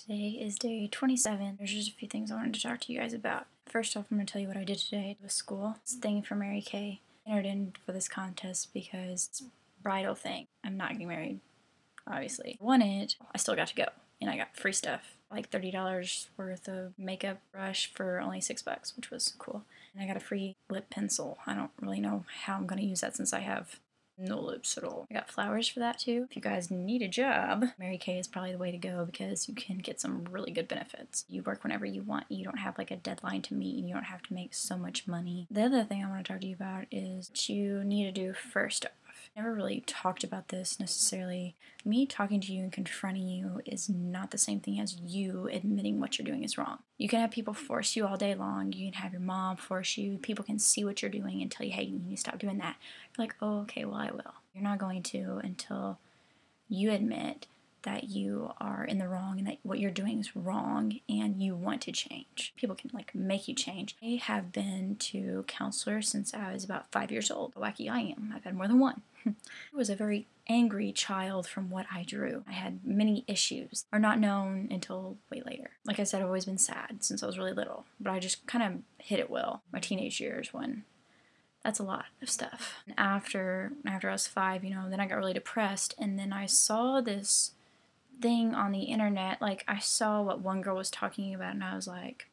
Today is day 27. There's just a few things I wanted to talk to you guys about. First off, I'm going to tell you what I did today with school. This thing for Mary Kay. I entered in for this contest because it's a bridal thing. I'm not getting married, obviously. I won it. I still got to go. And I got free stuff. Like $30 worth of makeup brush for only $6, which was cool. And I got a free lip pencil. I don't really know how I'm going to use that since I have no lips at all. I got flowers for that too. If you guys need a job, Mary Kay is probably the way to go because you can get some really good benefits. You work whenever you want. You don't have like a deadline to meet and you don't have to make so much money. The other thing I want to talk to you about is what you need to do first off. Never really talked about this necessarily. Me talking to you and confronting you is not the same thing as you admitting what you're doing is wrong. You can have people force you all day long. You can have your mom force you. People can see what you're doing and tell you, hey, you need to stop doing that. You're like, oh, okay, well, I will. You're not going to until you admit that you are in the wrong and that what you're doing is wrong and you want to change. People can like make you change. I have been to counselors since I was about 5 years old. How wacky I am. I've had more than one. I was a very angry child from what I drew. I had many issues, are not known until way later. Like I said, I've always been sad since I was really little, but I just kind of hit it well. My teenage years when that's a lot of stuff. And after I was 5, then I got really depressed, and then I saw this thing on the internet. Like I saw what one girl was talking about and I was like,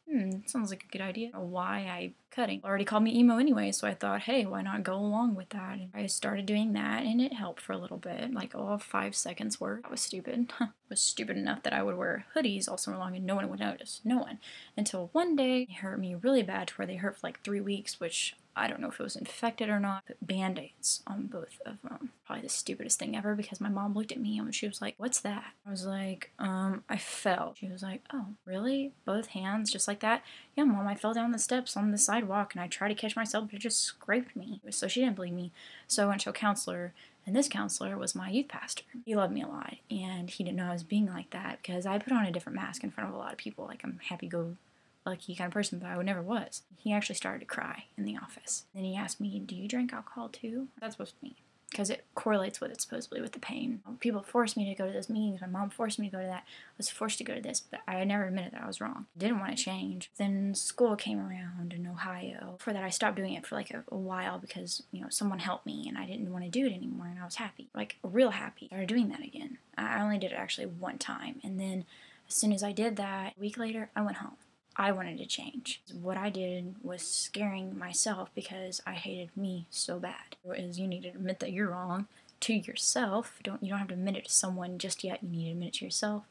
sounds like a good idea. Why I cutting? Already called me emo anyway, so I thought, hey, why not go along with that? And I started doing that and it helped for a little bit, like 5 seconds worth. That was stupid. It was stupid enough that I would wear hoodies all summer long and no one would notice. No one. Until one day they hurt me really bad to where they hurt for like 3 weeks, which I don't know if it was infected or not. Put band-aids on both of them. Probably the stupidest thing ever because my mom looked at me and she was like, what's that? I was like, I fell. She was like, oh, really? Both hands just like that? Yeah, Mom, I fell down the steps on the sidewalk and I tried to catch myself, but it just scraped me. So she didn't believe me. So I went to a counselor, and this counselor was my youth pastor. He loved me a lot, and he didn't know I was being like that because I put on a different mask in front of a lot of people. Like, I'm happy-go-lucky kind of person, but I never was. He actually started to cry in the office. Then he asked me, do you drink alcohol too? That's supposed to mean, because it correlates with it supposedly with the pain. People forced me to go to those meetings. My mom forced me to go to that. I was forced to go to this, but I never admitted that I was wrong. I didn't want to change. Then school came around in Ohio. For that, I stopped doing it for like a while because, someone helped me and I didn't want to do it anymore and I was happy. Like, real happy. I started doing that again. I only did it actually one time. And then as soon as I did that, a week later, I went home. I wanted to change. What I did was scaring myself because I hated me so bad. Is you need to admit that you're wrong to yourself. You don't have to admit it to someone just yet. You need to admit it to yourself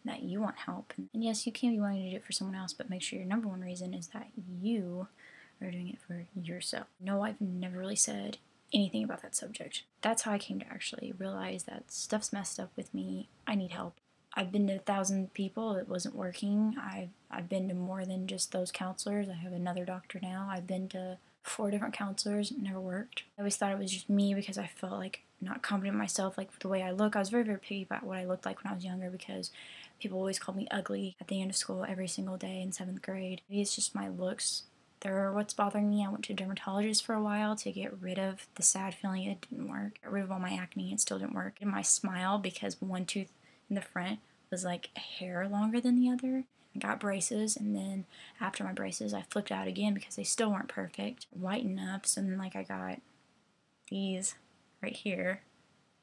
that you want help. And yes, you can be wanting to do it for someone else, but make sure your number one reason is that you are doing it for yourself. No, I've never really said anything about that subject. That's how I came to actually realize that stuff's messed up with me. I need help. I've been to 1,000 people. It wasn't working. I've been to more than just those counselors. I have another doctor now. I've been to 4 different counselors. It never worked. I always thought it was just me because I felt like not confident in myself, like the way I look. I was very, very picky about what I looked like when I was younger because people always called me ugly at the end of school every single day in 7th grade. Maybe it's just my looks. They're what's bothering me. I went to a dermatologist for a while to get rid of the sad feeling. It didn't work. Got rid of all my acne. It still didn't work. And my smile, because one tooth in the front was like a hair longer than the other. I got braces, and then after my braces I flipped out again because they still weren't perfect, whitened up. So then like I got these right here,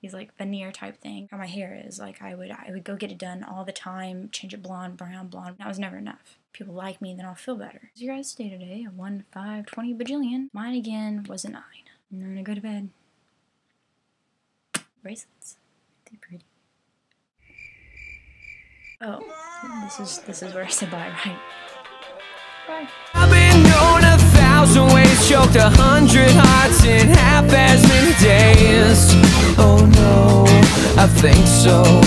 these like veneer type thing. How my hair is, like I would go get it done all the time, change it blonde, brown, blonde. That was never enough. People like me, then I'll feel better. So your guys' day today, a 1, 5, 20 bajillion. Mine again was a 9. And I'm gonna go to bed. Bracelets, they're pretty. Oh, this is where I said bye, right? Bye. I've been known 1,000 ways, choked 100 hearts in half as many days. Oh no, I think so.